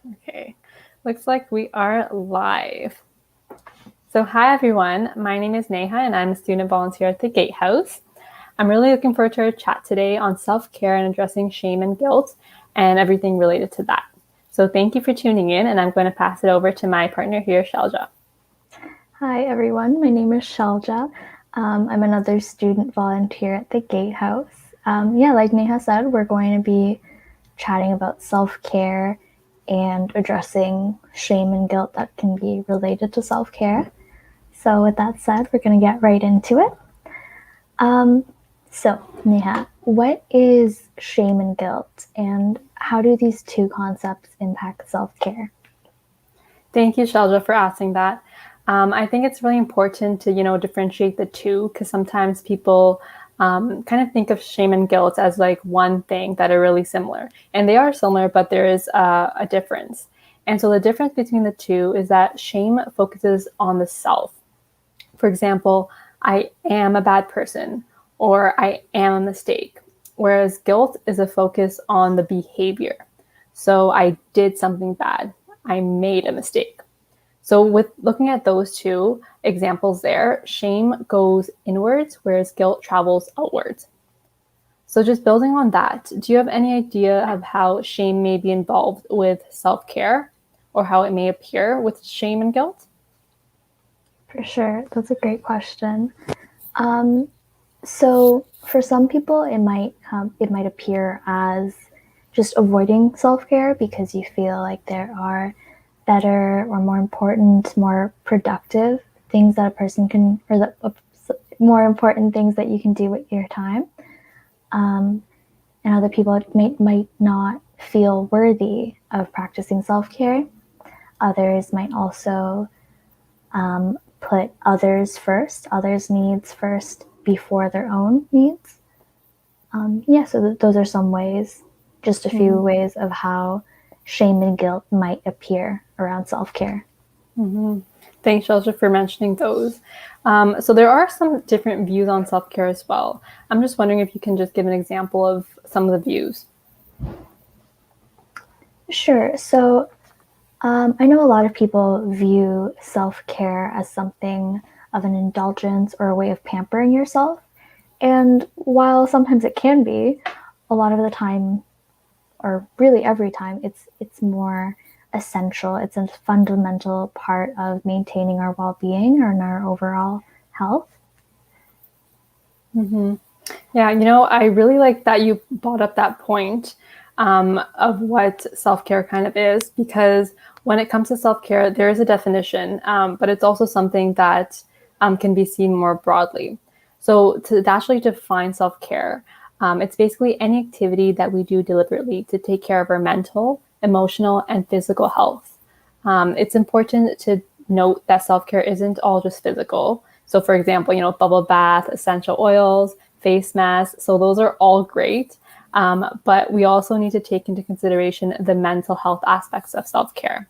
Okay, looks like we are live. So hi everyone, my name is Neha and I'm a student volunteer at the Gatehouse. I'm really looking forward to our chat today on self-care and addressing shame and guilt and everything related to that. So thank you for tuning in, and I'm going to pass it over to my partner here, Shailja. Hi everyone, my name is Shailja. I'm another student volunteer at the Gatehouse. Like Neha said, we're going to be chatting about self-care and addressing shame and guilt that can be related to self-care. So with that said, we're going to get right into it. So Neha, what is shame and guilt, and how do these two concepts impact self-care? Thank you, Shailja, for asking that. I think it's really important to, differentiate the two, because sometimes people kind of think of shame and guilt as like one thing that are really similar. And they are similar, but there is a difference. And so the difference between the two is that shame focuses on the self. For example, I am a bad person or I am a mistake, whereas guilt is a focus on the behavior. So I did something bad. I made a mistake. So, with looking at those two examples there, shame goes inwards, whereas guilt travels outwards. So, just building on that, do you have any idea of how shame may be involved with self care, or how it may appear with shame and guilt? For sure, that's a great question. So for some people, it might appear as just avoiding self care because you feel like there are better or more important, more productive things that a person can, or more important things that you can do with your time. And other people might not feel worthy of practicing self care. Others might also put others' needs first before their own needs. So those are some ways, just a few ways of how shame and guilt might appear around self care. Mm-hmm. Thanks, Shelja, for mentioning those. So there are some different views on self care as well. I'm just wondering if you can just give an example of some of the views. Sure. So I know a lot of people view self care as something of an indulgence or a way of pampering yourself. And while sometimes it can be, a lot of the time, or really every time, it's more essential. It's a fundamental part of maintaining our well-being and our overall health. Mm-hmm. Yeah, I really like that you brought up that point of what self care kind of is, because when it comes to self care, there is a definition, but it's also something that can be seen more broadly. So, to actually define self care, it's basically any activity that we do deliberately to take care of our mental, emotional, and physical health. It's important to note that self care isn't all just physical. So, for example, bubble bath, essential oils, face masks. So, those are all great. But we also need to take into consideration the mental health aspects of self care.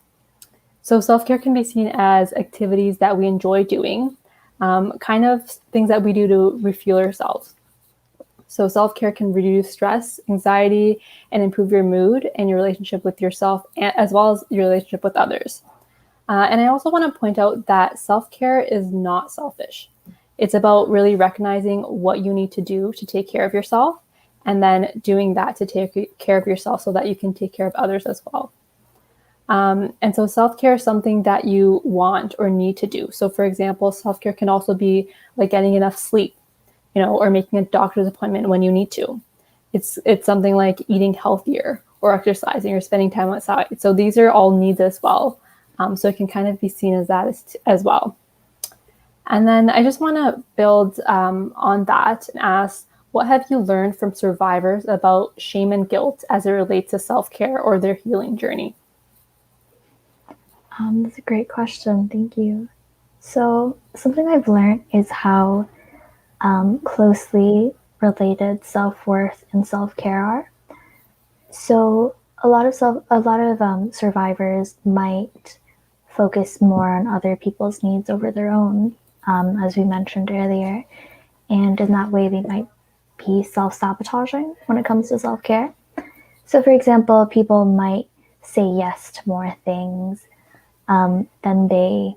So, self care can be seen as activities that we enjoy doing, kind of things that we do to refuel ourselves. So, self care can reduce stress, anxiety, and improve your mood and your relationship with yourself, as well as your relationship with others. And I also want to point out that self care is not selfish. It's about really recognizing what you need to do to take care of yourself, and then doing that to take care of yourself so that you can take care of others as well. And so self care is something that you want or need to do. So, for example, self care can also be like getting enough sleep, or making a doctor's appointment when you need to. It's something like eating healthier or exercising or spending time outside. So these are all needs as well. So it can kind of be seen as that as well. And then I just want to build on that and ask, what have you learned from survivors about shame and guilt as it relates to self care or their healing journey? That's a great question. Thank you. So, something I've learned is how closely related self worth and self care are. So, a lot of survivors might focus more on other people's needs over their own, as we mentioned earlier, and in that way, they might be self sabotaging when it comes to self care. So, for example, people might say yes to more things than they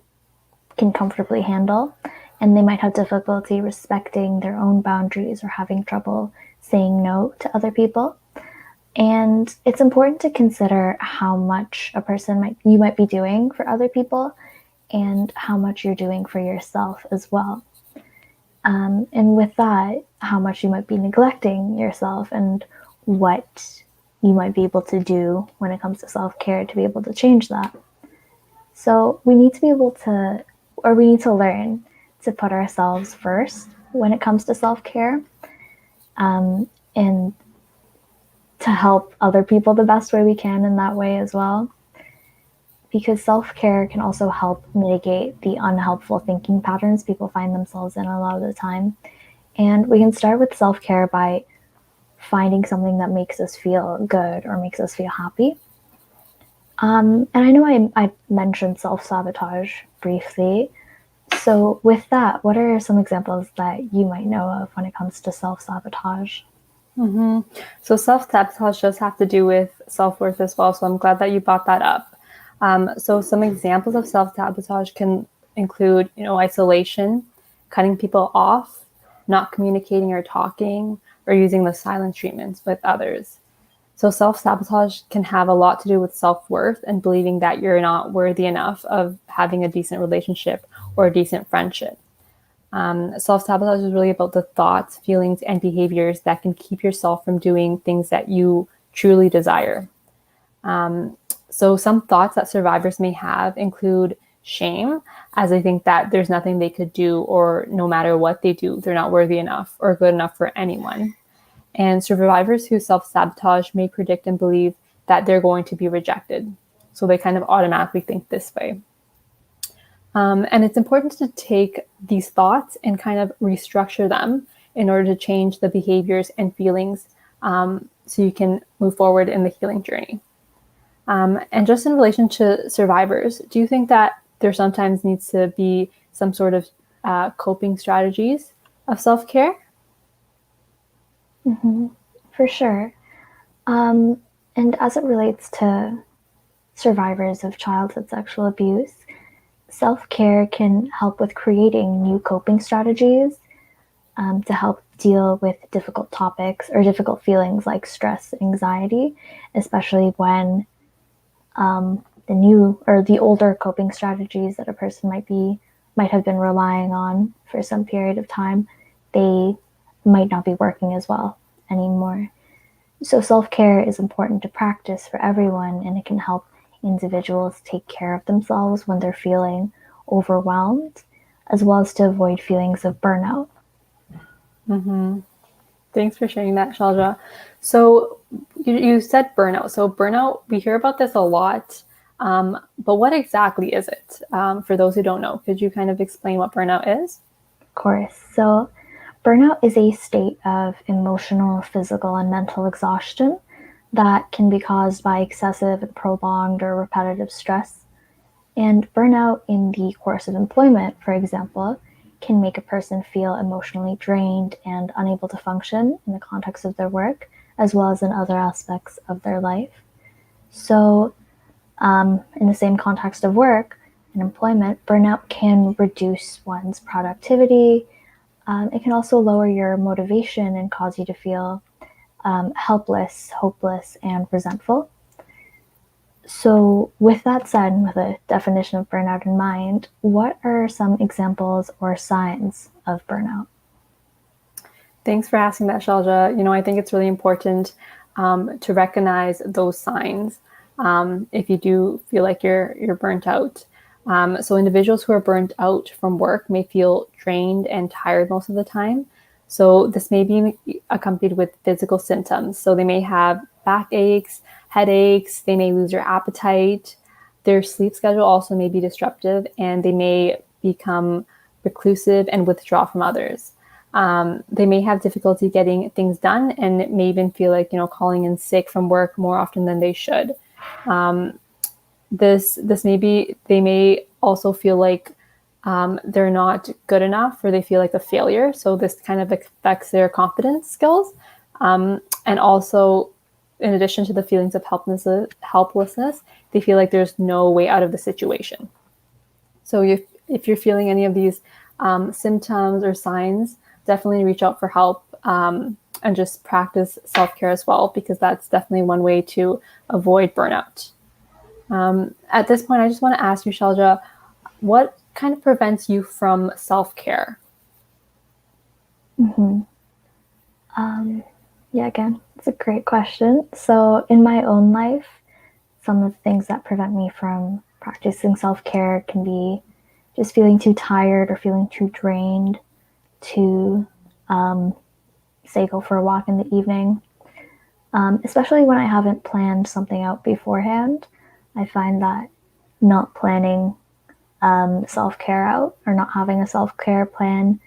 can comfortably handle. And they might have difficulty respecting their own boundaries or having trouble saying no to other people. And it's important to consider how much you might be doing for other people and how much you're doing for yourself as well. And with that, how much you might be neglecting yourself and what you might be able to do when it comes to self-care to be able to change that. So we need to be able to, or we need to learn to put ourselves first when it comes to self-care, and to help other people the best way we can in that way as well. Because self-care can also help mitigate the unhelpful thinking patterns people find themselves in a lot of the time. And we can start with self-care by finding something that makes us feel good or makes us feel happy. And I know I mentioned self-sabotage briefly. So with that, what are some examples that you might know of when it comes to self-sabotage? So self-sabotage does have to do with self-worth as well. So I'm glad that you brought that up. So some examples of self-sabotage can include, isolation, cutting people off, not communicating or talking, or using the silence treatments with others. So self-sabotage can have a lot to do with self-worth and believing that you're not worthy enough of having a decent relationship or a decent friendship. Self-sabotage is really about the thoughts, feelings, and behaviors that can keep yourself from doing things that you truly desire. So some thoughts that survivors may have include shame, as they think that there's nothing they could do, or no matter what they do, they're not worthy enough or good enough for anyone. And survivors who self-sabotage may predict and believe that they're going to be rejected. So they kind of automatically think this way. And it's important to take these thoughts and kind of restructure them in order to change the behaviors and feelings, so you can move forward in the healing journey. And just in relation to survivors, do you think that there sometimes needs to be some sort of coping strategies of self-care? For sure. And as it relates to survivors of childhood sexual abuse, self-care can help with creating new coping strategies to help deal with difficult topics or difficult feelings like stress, anxiety, especially when the new or the older coping strategies that a person might have been relying on for some period of time, they might not be working as well anymore. So self-care is important to practice for everyone, and it can help individuals take care of themselves when they're feeling overwhelmed, as well as to avoid feelings of burnout. Thanks for sharing that, Shailja. So you said burnout. So burnout, we hear about this a lot, but what exactly is it? For those who don't know, could you kind of explain what burnout is? Of course. So burnout is a state of emotional, physical, and mental exhaustion that can be caused by excessive and prolonged or repetitive stress. And burnout in the course of employment, for example, can make a person feel emotionally drained and unable to function in the context of their work, as well as in other aspects of their life. So, in the same context of work and employment, burnout can reduce one's productivity. It can also lower your motivation and cause you to feel helpless, hopeless, and resentful. So, with that said, and with a definition of burnout in mind, what are some examples or signs of burnout? Thanks for asking that, Shailja. I think it's really important to recognize those signs if you do feel like you're burnt out. So individuals who are burnt out from work may feel drained and tired most of the time. So this may be accompanied with physical symptoms. So they may have backaches, headaches, they may lose their appetite. Their sleep schedule also may be disruptive, and they may become reclusive and withdraw from others. They may have difficulty getting things done, and it may even feel like, calling in sick from work more often than they should. This may be, they may also feel like they're not good enough, or they feel like a failure. So this kind of affects their confidence skills. And also in addition to the feelings of helplessness, they feel like there's no way out of the situation. So if you're feeling any of these symptoms or signs, definitely reach out for help, and just practice self-care as well, because that's definitely one way to avoid burnout. At this point, I just want to ask you, Shailja, what kind of prevents you from self-care? Yeah, again, it's a great question. So, in my own life, some of the things that prevent me from practicing self care can be just feeling too tired or feeling too drained to, say, go for a walk in the evening. Especially when I haven't planned something out beforehand, I find that not planning self care out or not having a self care plan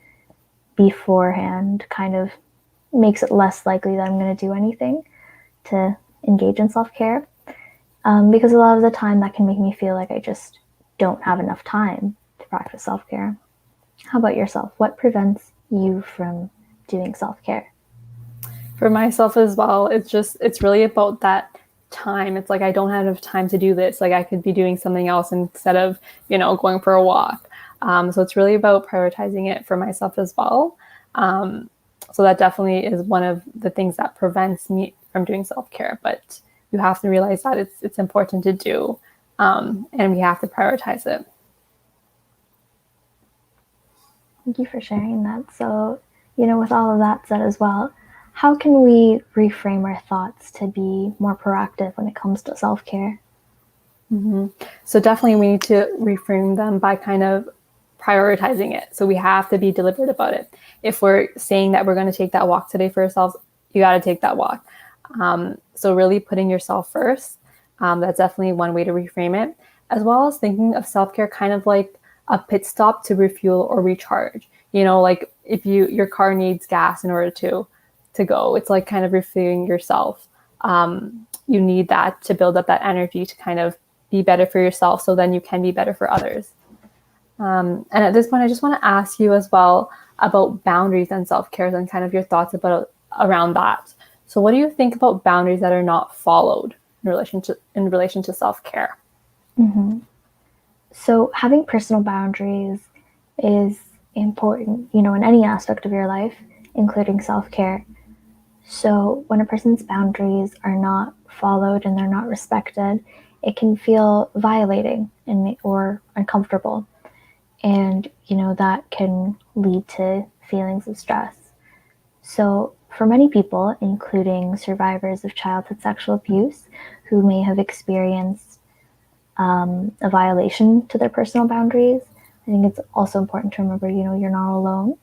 beforehand kind of makes it less likely that I'm going to do anything to engage in self care. Because a lot of the time that can make me feel like I just don't have enough time to practice self care. How about yourself? What prevents you from doing self care? For myself as well, it's really about that time. It's like I don't have enough time to do this. Like I could be doing something else instead of, going for a walk. So it's really about prioritizing it for myself as well. So that definitely is one of the things that prevents me from doing self-care. But you have to realize that it's important to do, and we have to prioritize it. Thank you for sharing that. So, with all of that said as well, how can we reframe our thoughts to be more proactive when it comes to self care? So definitely we need to reframe them by kind of prioritizing it. So we have to be deliberate about it. If we're saying that we're going to take that walk today for ourselves, you got to take that walk. So really putting yourself first, that's definitely one way to reframe it, as well as thinking of self-care kind of like a pit stop to refuel or recharge. Like if your car needs gas in order to go, it's like kind of refueling yourself. You need that to build up that energy to kind of be better for yourself, so then you can be better for others. And at this point, I just want to ask you as well about boundaries and self-care and kind of your thoughts around that. So what do you think about boundaries that are not followed in relation to self-care? So, having personal boundaries is important, in any aspect of your life, including self care. So, when a person's boundaries are not followed and they're not respected, it can feel violating or uncomfortable. And, that can lead to feelings of stress. So, for many people, including survivors of childhood sexual abuse who may have experienced a violation to their personal boundaries, I think it's also important to remember, you're not alone.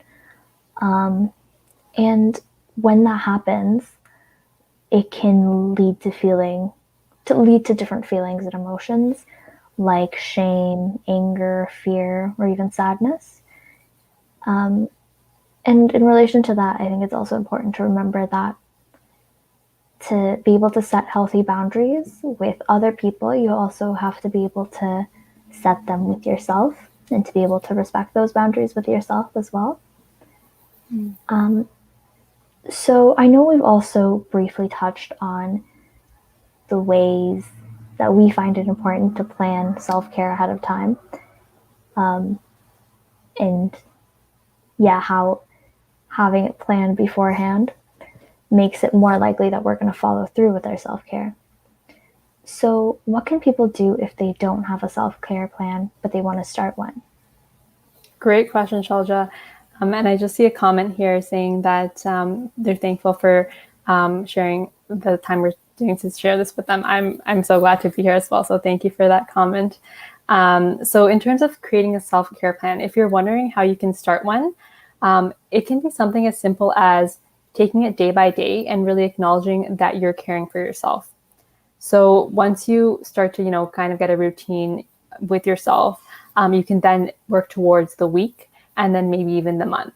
And when that happens, it can lead to different feelings and emotions like shame, anger, fear, or even sadness. And in relation to that, I think it's also important to remember that to be able to set healthy boundaries with other people, you also have to be able to set them with yourself and to be able to respect those boundaries with yourself as well. So I know we've also briefly touched on the ways that we find it important to plan self-care ahead of time. And yeah, how having it planned beforehand makes it more likely that we're going to follow through with our self-care. So what can people do if they don't have a self-care plan, but they want to start one? Great question, Shailja. And I just see a comment here saying that they're thankful for sharing the time we're doing to share this with them. I'm so glad to be here as well. So thank you for that comment. So in terms of creating a self-care plan, if you're wondering how you can start one, it can be something as simple as taking it day by day and really acknowledging that you're caring for yourself. So once you start to, kind of get a routine with yourself, you can then work towards the week and then maybe even the month.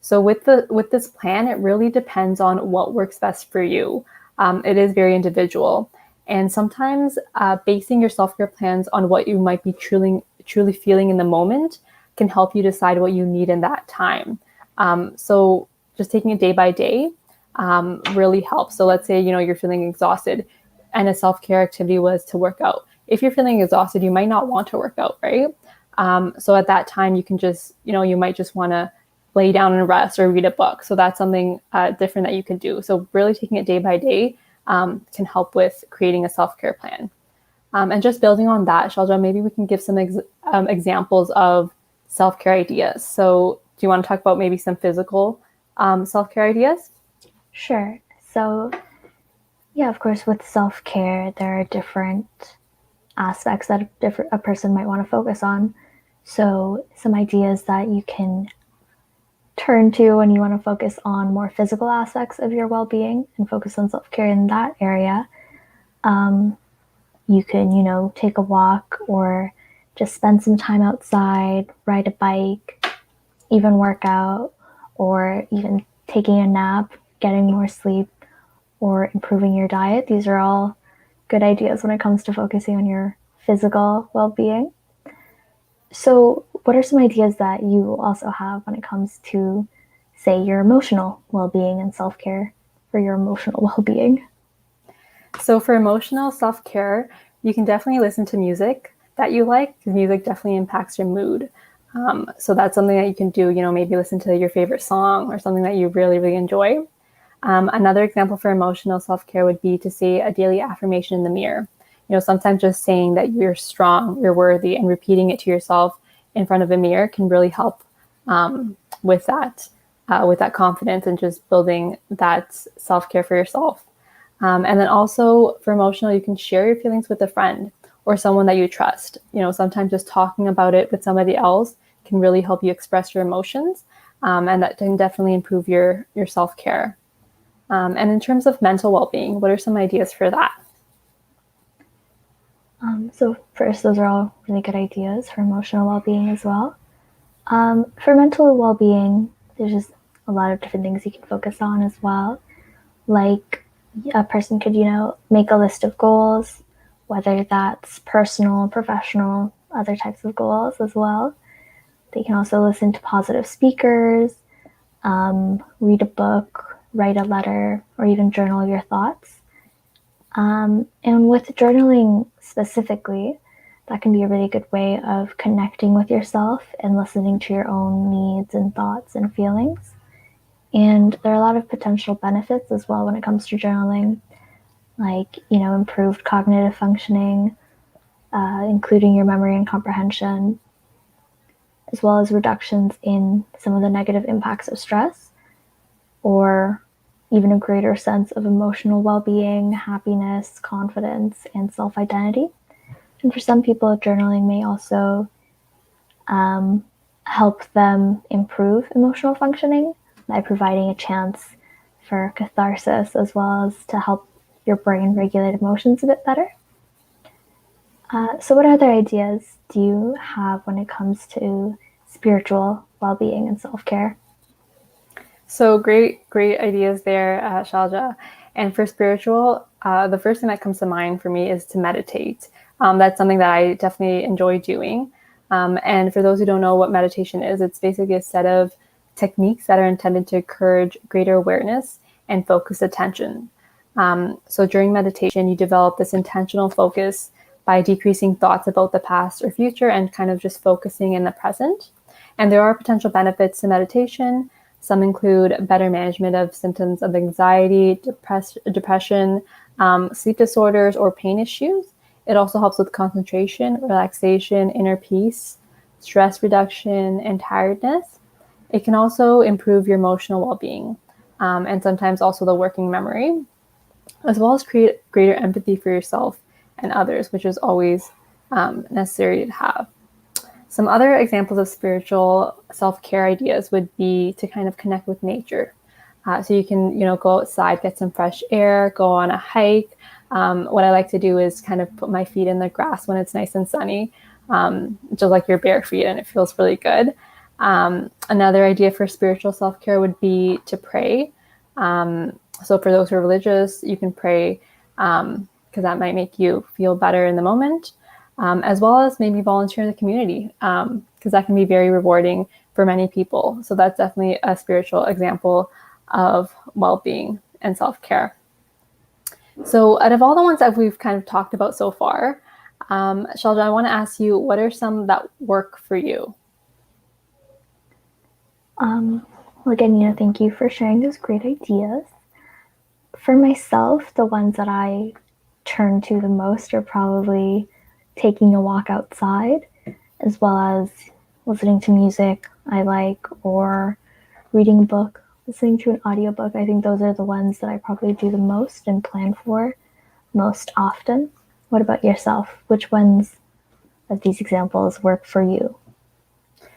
So with this plan, it really depends on what works best for you. It is very individual. And sometimes basing your self-care plans on what you might be truly feeling in the moment can help you decide what you need in that time. So just taking it day by day, really helps. So let's say, you're feeling exhausted and a self-care activity was to work out. If you're feeling exhausted, you might not want to work out, right? So at that time, you can just, you might just want to lay down and rest or read a book. So that's something different that you can do. So really taking it day by day can help with creating a self-care plan. And just building on that, Shailja, maybe we can give some examples of self-care ideas. So do you want to talk about maybe some physical self-care ideas? Sure. So, yeah, of course, with self-care, there are different aspects that a person might want to focus on. So, some ideas that you can turn to when you want to focus on more physical aspects of your well-being and focus on self-care in that area. You can, take a walk or just spend some time outside, ride a bike, even work out, or even taking a nap, getting more sleep, or improving your diet. These are all good ideas when it comes to focusing on your physical well-being. So, what are some ideas that you also have when it comes to, say, your emotional well-being and self-care for your emotional well-being? So for emotional self-care, you can definitely listen to music that you like, because music definitely impacts your mood. So that's something that you can do, maybe listen to your favorite song or something that you really, really enjoy. Another example for emotional self-care would be to say a daily affirmation in the mirror. Sometimes just saying that you're strong, you're worthy, and repeating it to yourself in front of a mirror can really help with that confidence and just building that self-care for yourself. And then also for emotional, you can share your feelings with a friend or someone that you trust. Sometimes just talking about it with somebody else can really help you express your emotions, and that can definitely improve your self-care. And in terms of mental well-being, what are some ideas for that? So first, those are all really good ideas for emotional well-being as well. For mental well-being, there's just a lot of different things you can focus on as well. Like a person could, make a list of goals, whether that's personal, professional, other types of goals as well. They can also listen to positive speakers, read a book, write a letter, or even journal your thoughts. And with journaling specifically, that can be a really good way of connecting with yourself and listening to your own needs and thoughts and feelings. And there are a lot of potential benefits as well when it comes to journaling, like, improved cognitive functioning, including your memory and comprehension, as well as reductions in some of the negative impacts of stress, or even a greater sense of emotional well-being, happiness, confidence, and self-identity. And for some people, journaling may also help them improve emotional functioning by providing a chance for catharsis, as well as to help your brain regulate emotions a bit better. So what other ideas do you have when it comes to spiritual well-being and self-care? So great ideas there, Shailja. And for spiritual, the first thing that comes to mind for me is to meditate. That's something that I definitely enjoy doing. And for those who don't know what meditation is, it's basically a set of techniques that are intended to encourage greater awareness and focused attention. So during meditation, you develop this intentional focus by decreasing thoughts about the past or future and kind of just focusing in the present. And there are potential benefits to meditation. Some include better management of symptoms of anxiety, depression, sleep disorders, or pain issues. It also helps with concentration, relaxation, inner peace, stress reduction, and tiredness. It can also improve your emotional well-being, and sometimes also the working memory, as well as create greater empathy for yourself and others, which is always necessary to have. Some other examples of spiritual self-care ideas would be to kind of connect with nature. So you can, go outside, get some fresh air, go on a hike. What I like to do is kind of put my feet in the grass when it's nice and sunny, just like your bare feet, and it feels really good. Another idea for spiritual self-care would be to pray. So for those who are religious, you can pray because that might make you feel better in the moment. As well as maybe volunteer in the community, because that can be very rewarding for many people. So that's definitely a spiritual example of well-being. and self-care. So out of all the ones that we've kind of talked about so far, Shailja, I want to ask you, what are some that work for you? Well, again, thank you for sharing those great ideas. For myself, the ones that I turn to the most are probably taking a walk outside, as well as listening to music I like, or reading a book, listening to an audiobook. I think those are the ones that I probably do the most and plan for most often. What about yourself? Which ones of these examples work for you?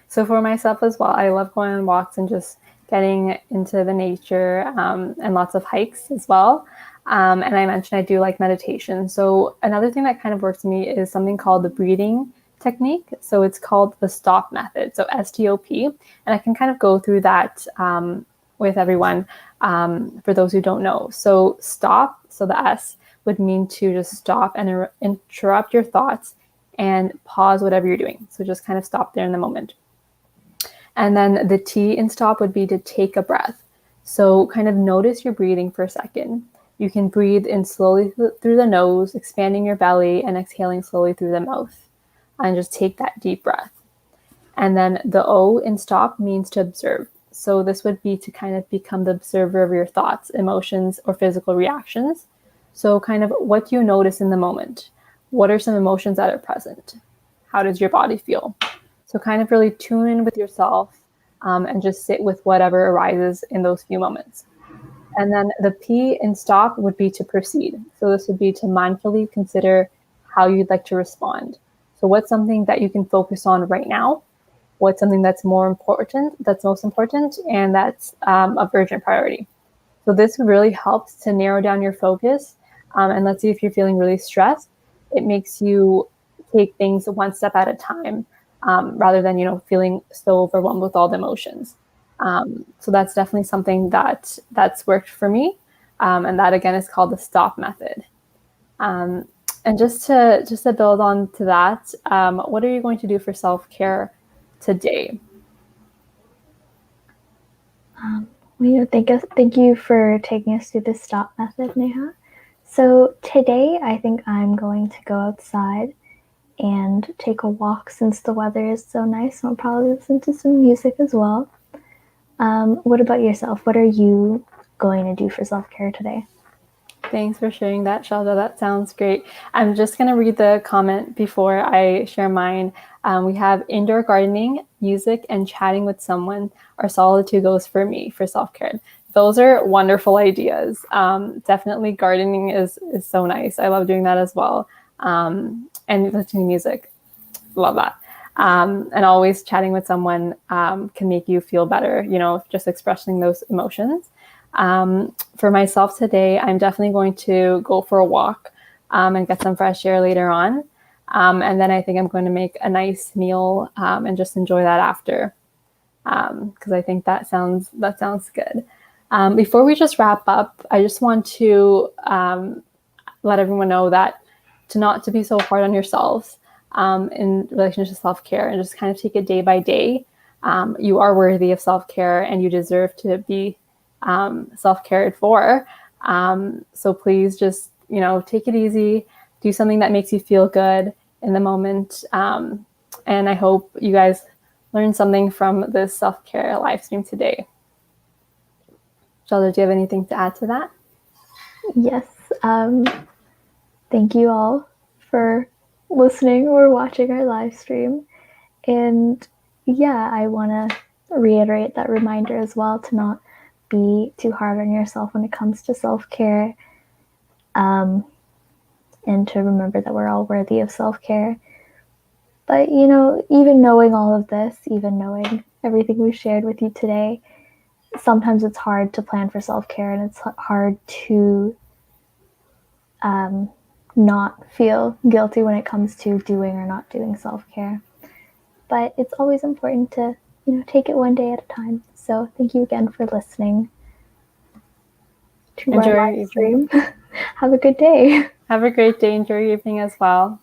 So for myself as well, I love going on walks and just getting into the nature, and lots of hikes as well. And I mentioned I do like meditation. So another thing that kind of works for me is something called the breathing technique. So it's called the STOP method. So STOP. And I can kind of go through that with everyone, for those who don't know. So stop, so the S would mean to just stop and interrupt your thoughts and pause whatever you're doing. So just kind of stop there in the moment. And then the T in stop would be to take a breath. So kind of notice your breathing for a second. You can breathe in slowly through the nose, expanding your belly, and exhaling slowly through the mouth. And just take that deep breath. And then the O in stop means to observe. So this would be to kind of become the observer of your thoughts, emotions, or physical reactions. So kind of, what do you notice in the moment? What are some emotions that are present? How does your body feel? So kind of really tune in with yourself, and just sit with whatever arises in those few moments. And then the P in stop would be to proceed. So this would be to mindfully consider how you'd like to respond. So what's something that you can focus on right now? What's something that's most important, and that's of urgent priority. So this really helps to narrow down your focus. And let's see, if you're feeling really stressed, it makes you take things one step at a time, rather than, feeling so overwhelmed with all the emotions. So that's definitely something that's worked for me. And that, again, is called the STOP method. And just to build on to that, what are you going to do for self-care today? Thank you for taking us through the STOP method, Neha. So today, I think I'm going to go outside and take a walk since the weather is so nice. I'll probably listen to some music as well. What about yourself? What are you going to do for self-care today? Thanks for sharing that, Shailja. That sounds great. I'm just going to read the comment before I share mine. We have indoor gardening, music, and chatting with someone are solid to goes for me for self-care. Those are wonderful ideas. Definitely gardening is so nice. I love doing that as well. And listening to music, love that. And always chatting with someone can make you feel better, just expressing those emotions. For myself today, I'm definitely going to go for a walk, and get some fresh air later on. And then I think I'm going to make a nice meal, and just enjoy that after, because I think that sounds good. Before we just wrap up, I just want to let everyone know that not to be so hard on yourselves, in relation to self-care, and just kind of take it day by day. You are worthy of self-care, and you deserve to be self-cared for. So please just, take it easy, do something that makes you feel good in the moment. And I hope you guys learned something from this self-care live stream today. Shailja, do you have anything to add to that? Yes. Thank you all for listening or watching our live stream. And yeah, I want to reiterate that reminder as well, to not be too hard on yourself when it comes to self-care, and to remember that we're all worthy of self-care. But, even knowing all of this, even knowing everything we've shared with you today, sometimes it's hard to plan for self-care, and it's hard to not feel guilty when it comes to doing or not doing self-care. But it's always important to, take it one day at a time. So thank you again for listening to our live stream. Have a good day. Have a great day. Enjoy your evening as well.